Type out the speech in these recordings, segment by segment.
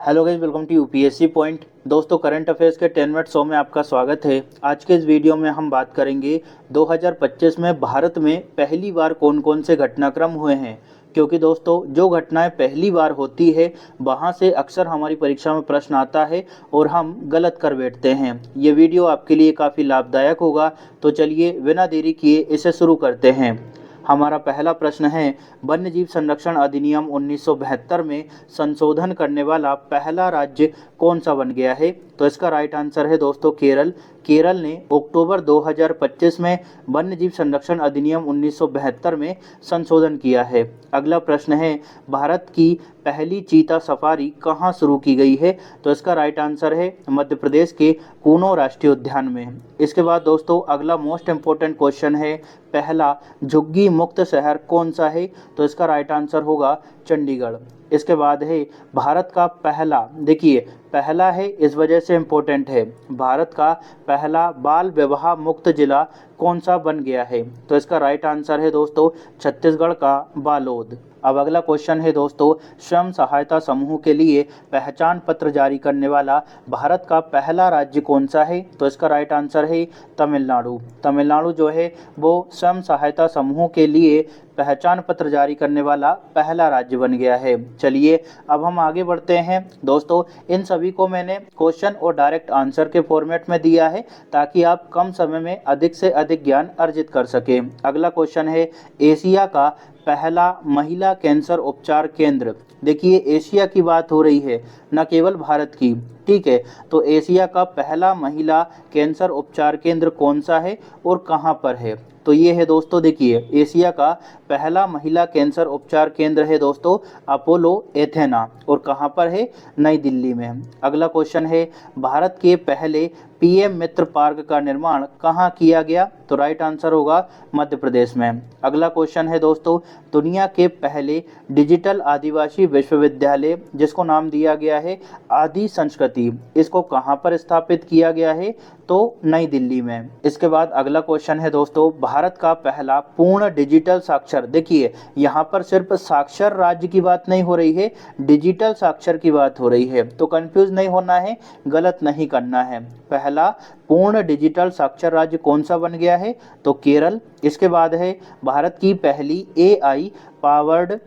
Hello guys, welcome to UPSC point. दोस्तों, current affairs के 10 minute show में आपका स्वागत है। आज के इस वीडियो में हम बात करेंगे 2025 में भारत में पहली बार कौन कौन से घटनाक्रम हुए हैं। क्योंकि दोस्तों, जो घटनाएं पहली बार होती है वहां से अक्सर हमारी परीक्षा में प्रश्न आता है और हम गलत कर बैठते हैं। ये वीडियो आपके लिए काफ़ी लाभदायक होगा। तो चलिए बिना देरी किए इसे शुरू करते हैं। हमारा पहला प्रश्न है, वन्यजीव संरक्षण अधिनियम 1972 में संशोधन करने वाला पहला राज्य कौन सा बन गया है। तो इसका राइट आंसर है दोस्तों केरल। केरल ने अक्टूबर 2025 में वन्यजीव संरक्षण अधिनियम 1972 में संशोधन किया है। अगला प्रश्न है, भारत की पहली चीता सफारी कहाँ शुरू की गई है। तो इसका राइट आंसर है मध्य प्रदेश के कूनो राष्ट्रीय उद्यान में। इसके बाद दोस्तों अगला मोस्ट इम्पोर्टेंट क्वेश्चन है, पहला झुग्गी मुक्त शहर कौन सा है। तो इसका राइट आंसर होगा चंडीगढ़। इसके बाद है भारत का पहला, देखिए पहला है इस वजह से इम्पोर्टेंट है, भारत का पहला बाल विवाह मुक्त जिला कौन सा बन गया है। तो इसका राइट आंसर है दोस्तों छत्तीसगढ़ का बालोद। अब अगला क्वेश्चन है दोस्तों, स्वयं सहायता समूह के लिए पहचान पत्र जारी करने वाला भारत का पहला राज्य कौन सा है। तो इसका राइट आंसर है तमिलनाडु। तमिलनाडु जो है वो स्वयं सहायता समूह के लिए पहचान पत्र जारी करने वाला पहला राज्य बन गया है। चलिए अब हम आगे बढ़ते हैं। दोस्तों, इन सभी को मैंने क्वेश्चन और डायरेक्ट आंसर के फॉर्मेट में दिया है ताकि आप कम समय में अधिक से अधिक ज्ञान अर्जित कर सकें। अगला क्वेश्चन है, एशिया का पहला महिला कैंसर उपचार केंद्र। देखिए एशिया की बात हो रही है, न केवल भारत की। ठीक है, तो एशिया का पहला महिला कैंसर उपचार केंद्र कौन सा है और कहाँ पर है। तो ये है दोस्तों, देखिए एशिया का पहला महिला कैंसर उपचार केंद्र है दोस्तों अपोलो एथेना, और कहाँ पर है, नई दिल्ली में। अगला क्वेश्चन है, भारत के पहले पीएम मित्र पार्क का निर्माण कहाँ किया गया। तो राइट आंसर होगा मध्य प्रदेश में। अगला क्वेश्चन है दोस्तों, दुनिया के पहले डिजिटल आदिवासी विश्वविद्यालय जिसको नाम दिया गया है आदि संस्कृति, इसको कहाँ पर स्थापित किया गया है। तो नई दिल्ली में। इसके बाद अगला क्वेश्चन है दोस्तों, भारत का पहला पूर्ण डिजिटल साक्षर, देखिए यहाँ पर सिर्फ साक्षर राज्य की बात नहीं हो रही है, डिजिटल साक्षर की बात हो रही है। तो कंफ्यूज नहीं होना है, गलत नहीं करना है। पहला पूर्ण डिजिटल साक्षर राज्य कौन सा बन गया है। तो केरल। इसके बाद है, भारत की पहली एआई पावर्ड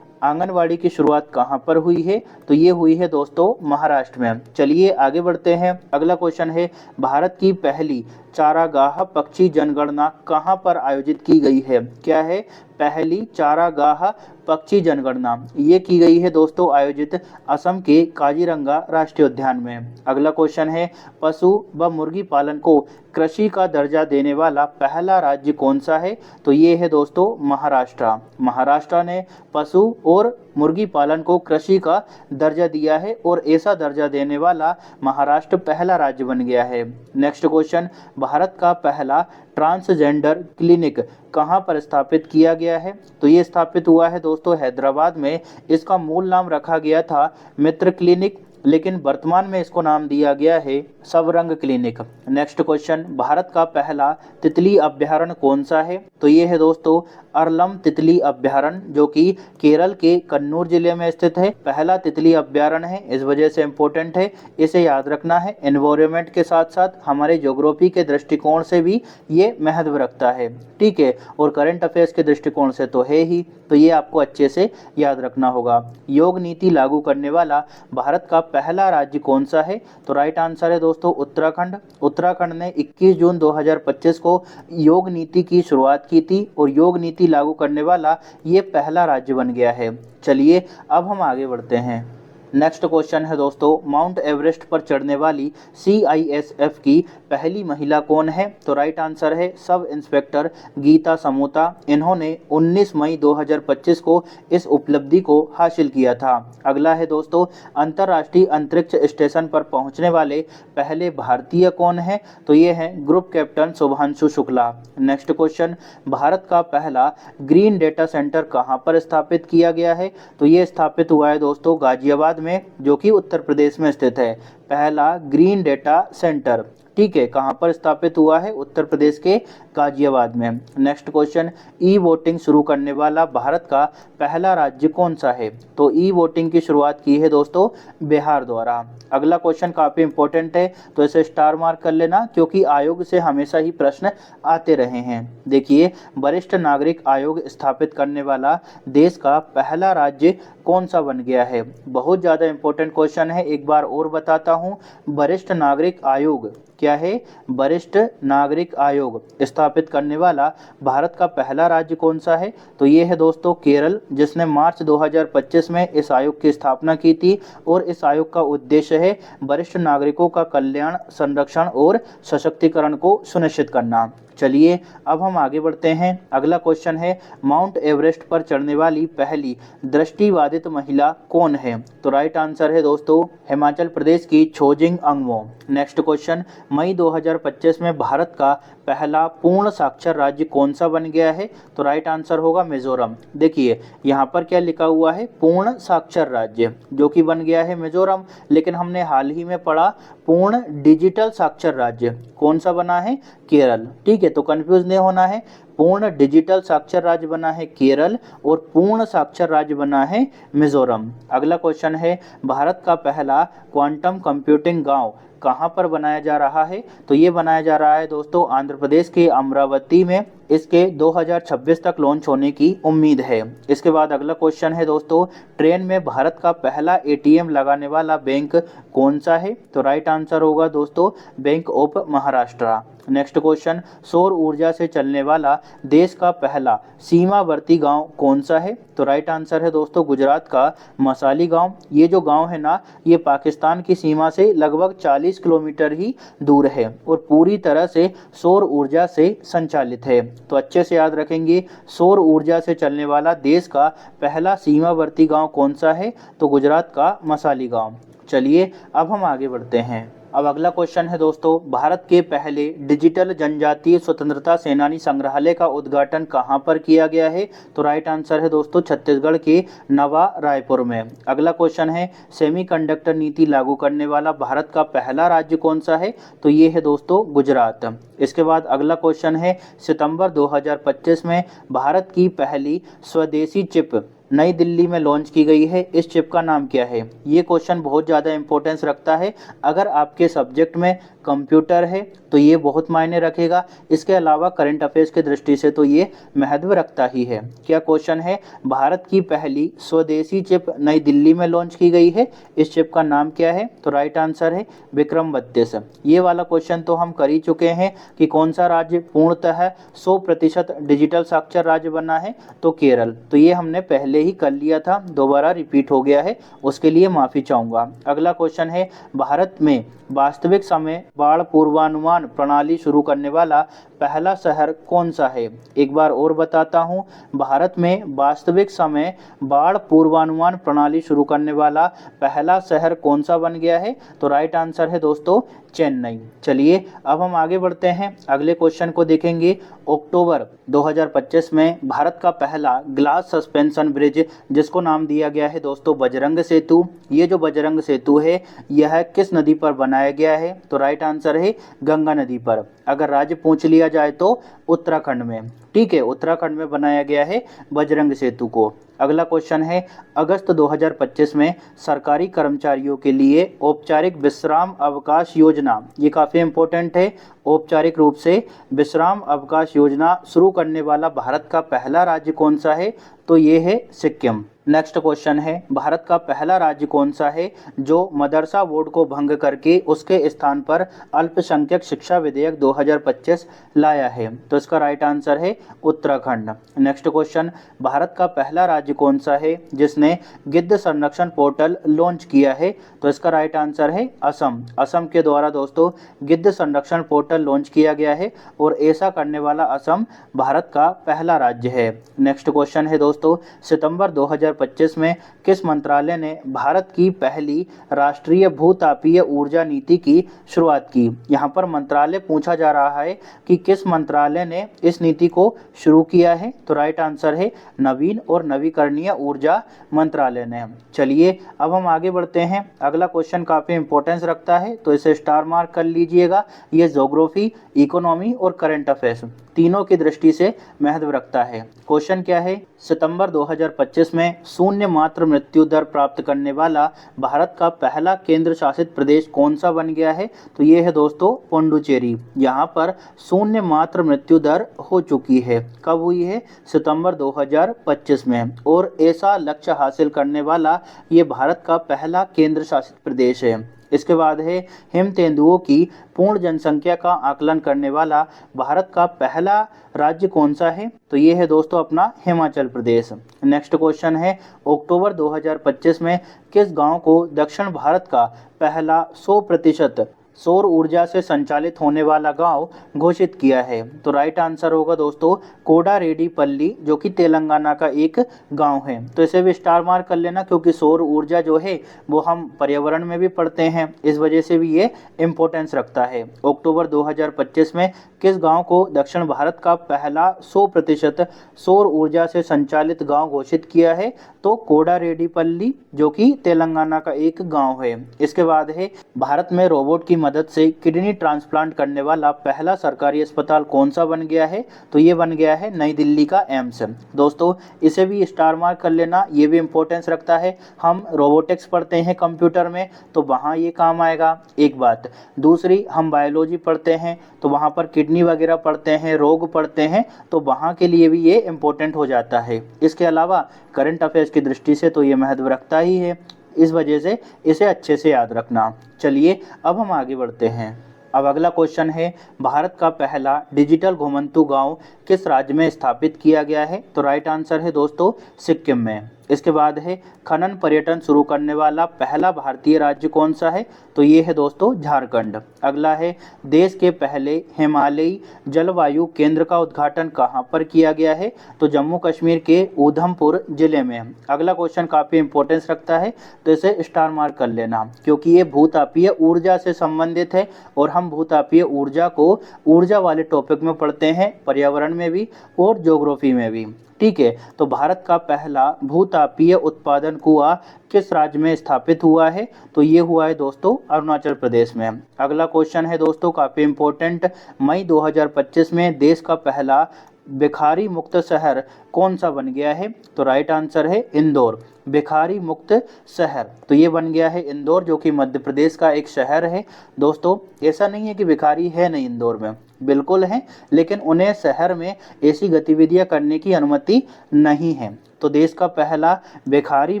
आंगनवाड़ी की शुरुआत कहाँ पर हुई है। तो ये हुई है दोस्तों महाराष्ट्र में। चलिए आगे बढ़ते हैं। अगला क्वेश्चन है, भारत की पहली चारागाह पक्षी जनगणना कहाँ पर आयोजित की गई है। क्या है, पहली चारागाह पक्षी जनगणना ये की गई है दोस्तों आयोजित असम के काजीरंगा राष्ट्रीय उद्यान में। अगला क्वेश्चन है, पशु व मुर्गी पालन को कृषि का दर्जा देने वाला पहला राज्य कौन सा है। तो ये है दोस्तों महाराष्ट्र। महाराष्ट्र ने पशु और मुर्गी पालन को कृषि का दर्जा दिया है और ऐसा दर्जा देने वाला महाराष्ट्र पहला राज्य बन गया है। नेक्स्ट क्वेश्चन, भारत का पहला ट्रांसजेंडर क्लिनिक कहाँ पर स्थापित किया गया है। तो ये स्थापित हुआ है दोस्तों हैदराबाद में। इसका मूल नाम रखा गया था मित्र क्लिनिक, लेकिन वर्तमान में इसको नाम दिया गया है Sabrang clinic. Next question, Bharat का पहला तितली अभ्यारण्य कौन सा है। तो ये है दोस्तों अरलम तितली अभ्यारण्य, जो कि केरल के कन्नूर जिले में स्थित है। पहला तितली अभ्यारण्य है, इस वजह से इम्पोर्टेंट है, इसे याद रखना है। एनवायरनमेंट के साथ साथ हमारे ज्योग्राफी के दृष्टिकोण से भी ये महत्व रखता है। ठीक है, और करंट अफेयर्स के दृष्टिकोण से तो है ही, तो ये आपको अच्छे से याद रखना होगा। योग नीति लागू करने वाला भारत का पहला राज्य कौन सा है। तो राइट आंसर है दोस्तों उत्तराखंड। उत्तराखंड ने 21 जून 2025 को योग नीति की शुरुआत की थी और योग नीति लागू करने वाला ये पहला राज्य बन गया है। चलिए अब हम आगे बढ़ते हैं। नेक्स्ट क्वेश्चन है दोस्तों, माउंट एवरेस्ट पर चढ़ने वाली सीआईएसएफ की पहली महिला कौन है। तो राइट आंसर है सब इंस्पेक्टर गीता समोता। इन्होंने 19 मई 2025 को इस उपलब्धि को हासिल किया था। अगला है दोस्तों, अंतर्राष्ट्रीय अंतरिक्ष स्टेशन पर पहुंचने वाले पहले भारतीय कौन है। तो ये हैं group captain Shubhanshu Shukla. Next question, Bharat का पहला ग्रीन डेटा सेंटर कहाँ पर स्थापित किया गया है। तो ये स्थापित हुआ है दोस्तों गाजियाबाद में, जो कि उत्तर प्रदेश में स्थित है, पहला ग्रीन डेटा सेंटर। ठीक है, कहाँ पर स्थापित हुआ है? उत्तर प्रदेश के गाजियाबाद में। नेक्स्ट क्वेश्चन, ई वोटिंग शुरू करने वाला भारत का पहला राज्य कौन सा है? तो ई वोटिंग की शुरुआत की है दोस्तों बिहार द्वारा। अगला क्वेश्चन काफी इंपॉर्टेंट है, तो इसे स्टार मार्क कर लेना, क्योंकि आयोग से हमेशा ही प्रश्न आते रहे हैं। देखिए, वरिष्ठ नागरिक आयोग स्थापित करने वाला देश का पहला राज्य कौन सा बन गया है? बहुत ज़्यादा इंपॉर्टेंट क्वेश्चन है, एक बार और बताता हूँ। वरिष्ठ नागरिक आयोग क्या है? वरिष्ठ नागरिक आयोग स्थापित करने वाला भारत का पहला राज्य कौन सा है? तो ये है दोस्तों केरल, जिसने मार्च 2025 में इस आयोग की स्थापना की थी। और इस आयोग का उद्देश्य है वरिष्ठ नागरिकों का कल्याण, संरक्षण और सशक्तिकरण को सुनिश्चित करना। चलिए अब हम आगे बढ़ते हैं। अगला क्वेश्चन है, माउंट एवरेस्ट पर चढ़ने वाली पहली दृष्टिबाधित महिला कौन है? तो राइट आंसर है दोस्तों हिमाचल प्रदेश की छोजिंग अंगमो। नेक्स्ट क्वेश्चन, मई 2025 में भारत का पहला पूर्ण साक्षर राज्य कौन सा बन गया है? तो राइट आंसर होगा मिजोरम। देखिए यहाँ पर क्या लिखा हुआ है? पूर्ण साक्षर राज्य, जो कि बन गया है मिजोरम। लेकिन हमने हाल ही में पढ़ा पूर्ण डिजिटल साक्षर राज्य कौन सा बना है? केरल। ठीक है, तो कंफ्यूज नहीं होना है। पूर्ण डिजिटल साक्षर राज्य बना है केरल और पूर्ण साक्षर राज्य बना है मिजोरम। अगला क्वेश्चन है, भारत का पहला क्वांटम कंप्यूटिंग गांव कहाँ पर बनाया जा रहा है? तो ये बनाया जा रहा है दोस्तों आंध्र प्रदेश के अमरावती में। इसके 2026 तक लॉन्च होने की उम्मीद है। इसके बाद अगला क्वेश्चन है दोस्तों, ट्रेन में भारत का पहला एटीएम लगाने वाला बैंक कौन सा है? तो राइट आंसर होगा दोस्तों bank of Maharashtra. Next question, सौर ऊर्जा से चलने वाला देश का पहला सीमावर्ती गांव कौन सा है? तो राइट आंसर है दोस्तों गुजरात का मसाली गांव। ये जो गांव है ना, ये पाकिस्तान की सीमा से लगभग 40 किलोमीटर ही दूर है और पूरी तरह से सौर ऊर्जा से संचालित है। तो अच्छे से याद रखेंगे, सौर ऊर्जा से चलने वाला देश का पहला सीमावर्ती गांव कौन सा है? तो गुजरात का मसाली गांव। चलिए अब हम आगे बढ़ते हैं। अब अगला क्वेश्चन है दोस्तों, भारत के पहले डिजिटल जनजातीय स्वतंत्रता सेनानी संग्रहालय का उद्घाटन कहाँ पर किया गया है? तो राइट आंसर है दोस्तों छत्तीसगढ़ के नवा रायपुर में। अगला क्वेश्चन है, सेमीकंडक्टर नीति लागू करने वाला भारत का पहला राज्य कौन सा है? तो ये है दोस्तों गुजरात। इसके बाद अगला क्वेश्चन है, सितंबर 2025 में भारत की पहली स्वदेशी चिप नई दिल्ली में लॉन्च की गई है। इस चिप का नाम क्या है? ये क्वेश्चन बहुत ज़्यादा इंपॉर्टेंस रखता है। अगर आपके सब्जेक्ट में कंप्यूटर है तो ये बहुत मायने रखेगा। इसके अलावा करंट अफेयर्स की दृष्टि से तो ये महत्व रखता ही है। क्या क्वेश्चन है, भारत की पहली स्वदेशी चिप नई दिल्ली में लॉन्च की गई है। इस चिप का नाम क्या है? तो राइट आंसर है विक्रम 32। ये वाला क्वेश्चन तो हम कर ही चुके हैं कि कौन सा राज्य पूर्णतः 100% डिजिटल साक्षर राज्य बना है? तो केरल। तो ये हमने पहले ही कर लिया था, दोबारा रिपीट हो गया है, उसके लिए माफ़ी चाहूँगा। अगला क्वेश्चन है, भारत में वास्तविक समय बाढ़ पूर्वानुमान प्रणाली शुरू करने वाला पहला शहर कौन सा है? एक बार और बताता हूँ, भारत में वास्तविक समय बाढ़ पूर्वानुमान प्रणाली शुरू करने वाला पहला शहर कौन सा बन गया है? तो राइट आंसर है दोस्तों चेन्नई। चलिए अब हम आगे बढ़ते हैं, अगले क्वेश्चन को देखेंगे। अक्टूबर 2025 में भारत का पहला ग्लास सस्पेंशन ब्रिज, जिसको नाम दिया गया है दोस्तों बजरंग सेतु। ये जो बजरंग सेतु है यह किस नदी पर बनाया गया है? तो राइट आंसर है गंगा नदी पर। अगर राज्य पूछ लिया जाए तो उत्तराखंड में। ठीक है, उत्तराखंड में बनाया गया है बजरंग सेतु को। अगला क्वेश्चन है, अगस्त 2025 में सरकारी कर्मचारियों के लिए औपचारिक विश्राम अवकाश योजना, ये काफ़ी इंपॉर्टेंट है, औपचारिक रूप से विश्राम अवकाश योजना शुरू करने वाला भारत का पहला राज्य कौन सा है? तो ये है सिक्किम। नेक्स्ट क्वेश्चन है, भारत का पहला राज्य कौन सा है जो मदरसा बोर्ड को भंग करके उसके स्थान पर अल्पसंख्यक शिक्षा विधेयक 2025 लाया है? तो इसका राइट आंसर है उत्तराखंड। नेक्स्ट क्वेश्चन, भारत का पहला राज्य कौन सा है जिसने गिद्ध संरक्षण पोर्टल लॉन्च किया है? तो इसका राइट आंसर है असम। असम के द्वारा दोस्तों गिद्ध संरक्षण पोर्टल लॉन्च किया गया है और ऐसा करने वाला असम भारत का पहला राज्य है। नेक्स्ट क्वेश्चन है दोस्तों, सितंबर 2025 में किस मंत्रालय ने भारत की पहली राष्ट्रीय भूतापीय ऊर्जा नीति की शुरुआत की? यहाँ पर मंत्रालय पूछा जा जा रहा है कि किस मंत्रालय ने इस नीति को शुरू किया है? तो राइट आंसर है नवीन और नवीकरणीय ऊर्जा मंत्रालय ने। चलिए अब हम आगे बढ़ते हैं। अगला क्वेश्चन काफ़ी इंपॉर्टेंस रखता है, तो इसे स्टार मार्क कर लीजिएगा। ये ज्योग्राफी, इकोनॉमी और करंट अफेयर्स तीनों की दृष्टि से महत्व रखता है। क्वेश्चन क्या है? सितंबर 2025 में शून्य मात्र मृत्यु दर प्राप्त करने वाला भारत का पहला केंद्र शासित प्रदेश कौन सा बन गया है? तो ये है दोस्तों पुडुचेरी। यहाँ पर शून्य मात्र मृत्यु दर हो चुकी है। कब हुई है? सितंबर 2025 में। और ऐसा लक्ष्य हासिल करने वाला ये भारत का पहला केंद्र शासित प्रदेश है। इसके बाद है हिम तेंदुओं की पूर्ण जनसंख्या का आकलन करने वाला भारत का पहला राज्य कौन सा है? तो ये है दोस्तों अपना हिमाचल प्रदेश। नेक्स्ट क्वेश्चन है, अक्टूबर 2025 में किस गांव को दक्षिण भारत का पहला 100% सौर ऊर्जा से संचालित होने वाला गांव घोषित किया है? तो राइट आंसर होगा दोस्तों कोडारेड्डीपल्ली, जो कि तेलंगाना का एक गांव है। तो इसे भी स्टार मार्क कर लेना, क्योंकि सौर ऊर्जा जो है वो हम पर्यावरण में भी पढ़ते हैं, इस वजह से भी ये इम्पोर्टेंस रखता है। अक्टूबर 2025 में किस गांव को दक्षिण भारत का पहला 100% सौर ऊर्जा से संचालित गाँव घोषित किया है? तो कोडारेड्डीपल्ली, जो कि तेलंगाना का एक गाँव है। इसके बाद है भारत में रोबोट की मदद से किडनी ट्रांसप्लांट करने वाला पहला सरकारी अस्पताल कौन सा बन गया है? तो ये बन गया है नई दिल्ली का एम्स। दोस्तों इसे भी स्टार मार्क कर लेना, ये भी इम्पोर्टेंस रखता है। हम रोबोटिक्स पढ़ते हैं कंप्यूटर में, तो वहाँ ये काम आएगा, एक बात। दूसरी, हम बायोलॉजी पढ़ते हैं तो वहाँ पर किडनी वगैरह पढ़ते हैं, रोग पढ़ते हैं, तो वहाँ के लिए भी ये इम्पोर्टेंट हो जाता है। इसके अलावा करंट अफेयर्स की दृष्टि से तो ये महत्व रखता ही है, इस वजह से इसे अच्छे से याद रखना। चलिए अब हम आगे बढ़ते हैं। अब अगला क्वेश्चन है, भारत का पहला डिजिटल घुमंतू गांव किस राज्य में स्थापित किया गया है? तो राइट आंसर है दोस्तों सिक्किम में। इसके बाद है खनन पर्यटन शुरू करने वाला पहला भारतीय राज्य कौन सा है? तो ये है दोस्तों झारखंड। अगला है देश के पहले हिमालयी जलवायु केंद्र का उद्घाटन कहाँ पर किया गया है? तो जम्मू कश्मीर के उधमपुर जिले में। अगला क्वेश्चन काफ़ी इंपॉर्टेंस रखता है, तो इसे स्टार मार्क कर लेना, क्योंकि ये भूतापीय ऊर्जा से संबंधित है और हम भूतापीय ऊर्जा को ऊर्जा वाले टॉपिक में पढ़ते हैं, पर्यावरण में भी और ज्योग्राफी में भी। ठीक है, तो भारत का पहला भूतापीय उत्पादन कुआं किस राज्य में स्थापित हुआ है? तो ये हुआ है दोस्तों अरुणाचल प्रदेश में। अगला क्वेश्चन है दोस्तों काफ़ी इंपॉर्टेंट, मई 2025 में देश का पहला भिखारी मुक्त शहर कौन सा बन गया है? तो राइट आंसर है इंदौर। भिखारी मुक्त शहर, तो ये बन गया है इंदौर, जो कि मध्य प्रदेश का एक शहर है। दोस्तों ऐसा नहीं है कि भिखारी है नहीं इंदौर में, बिल्कुल हैं, लेकिन उन्हें शहर में ऐसी गतिविधियां करने की अनुमति नहीं है। तो देश का पहला भिखारी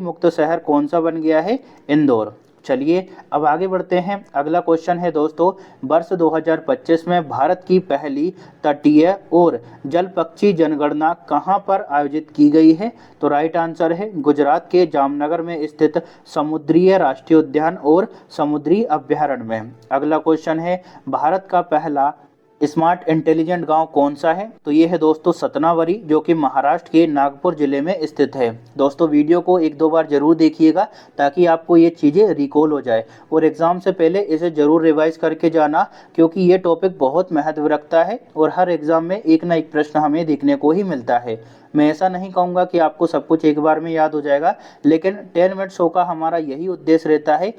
मुक्त शहर कौन सा बन गया है? इंदौर। चलिए अब आगे बढ़ते हैं। अगला क्वेश्चन है दोस्तों, वर्ष 2025 में भारत की पहली तटीय और जल पक्षी जनगणना कहाँ पर आयोजित की गई है? तो राइट आंसर है गुजरात के जामनगर में स्थित समुद्रीय राष्ट्रीय उद्यान और समुद्री अभ्यारण्य में। अगला क्वेश्चन है, भारत का पहला स्मार्ट इंटेलिजेंट गांव कौन सा है? तो ये है दोस्तों सतनावरी, जो कि महाराष्ट्र के नागपुर जिले में स्थित है। दोस्तों वीडियो को एक दो बार जरूर देखिएगा, ताकि आपको ये चीज़ें रिकॉल हो जाए, और एग्ज़ाम से पहले इसे ज़रूर रिवाइज करके जाना, क्योंकि ये टॉपिक बहुत महत्व रखता है और हर एग्ज़ाम में एक ना एक प्रश्न हमें देखने को ही मिलता है। मैं ऐसा नहीं कहूँगा कि आपको सब कुछ एक बार में याद हो जाएगा, लेकिन 10 मिनट शो का हमारा यही उद्देश्य रहता है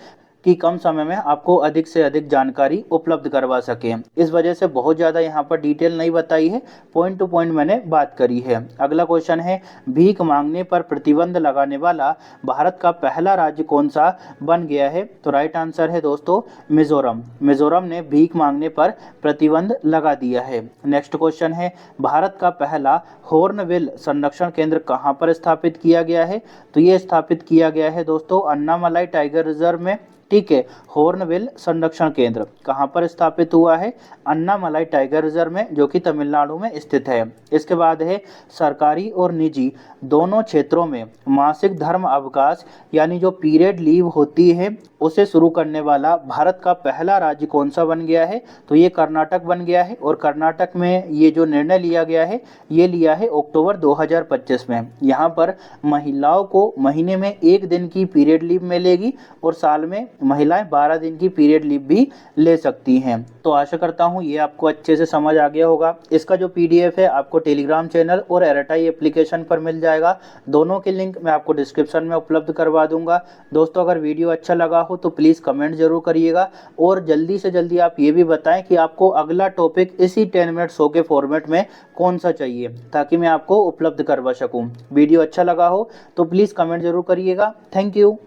कि कम समय में आपको अधिक से अधिक जानकारी उपलब्ध करवा सकें। इस वजह से बहुत ज़्यादा यहाँ पर डिटेल नहीं बताई है, पॉइंट टू पॉइंट मैंने बात करी है। अगला क्वेश्चन है, भीख मांगने पर प्रतिबंध लगाने वाला भारत का पहला राज्य कौन सा बन गया है? तो राइट आंसर है दोस्तों मिजोरम। मिजोरम ने भीख मांगने पर प्रतिबंध लगा दिया है। नेक्स्ट क्वेश्चन है, भारत का पहला हॉर्नबिल संरक्षण केंद्र कहाँ पर स्थापित किया गया है? तो ये स्थापित किया गया है दोस्तों अन्नामलाई टाइगर रिजर्व में। ठीक है, हॉर्नबिल संरक्षण केंद्र कहाँ पर स्थापित हुआ है? अन्नामलाई टाइगर रिजर्व में, जो कि तमिलनाडु में स्थित है। इसके बाद है, सरकारी और निजी दोनों क्षेत्रों में मासिक धर्म अवकाश यानी जो पीरियड लीव होती है उसे शुरू करने वाला भारत का पहला राज्य कौन सा बन गया है? तो ये कर्नाटक बन गया है, और कर्नाटक में ये जो निर्णय लिया गया है ये लिया है अक्टूबर 2025 में। यहाँ पर महिलाओं को महीने में 1 दिन की पीरियड लीव मिलेगी और साल में महिलाएं 12 दिन की पीरियड लीव भी ले सकती हैं। तो आशा करता हूँ ये आपको अच्छे से समझ आ गया होगा। इसका जो पीडीएफ है आपको टेलीग्राम चैनल और एयरटेल एप्लीकेशन पर मिल जाएगा। दोनों के लिंक मैं आपको डिस्क्रिप्शन में उपलब्ध करवा दूंगा। दोस्तों अगर वीडियो अच्छा लगा हो तो प्लीज़ कमेंट जरूर करिएगा और जल्दी से जल्दी आप ये भी बताएं कि आपको अगला टॉपिक इसी 10 मिनट शो के फॉर्मेट में कौन सा चाहिए, ताकि मैं आपको उपलब्ध करवा सकूं। वीडियो अच्छा लगा हो तो प्लीज़ कमेंट जरूर करिएगा। Thank you.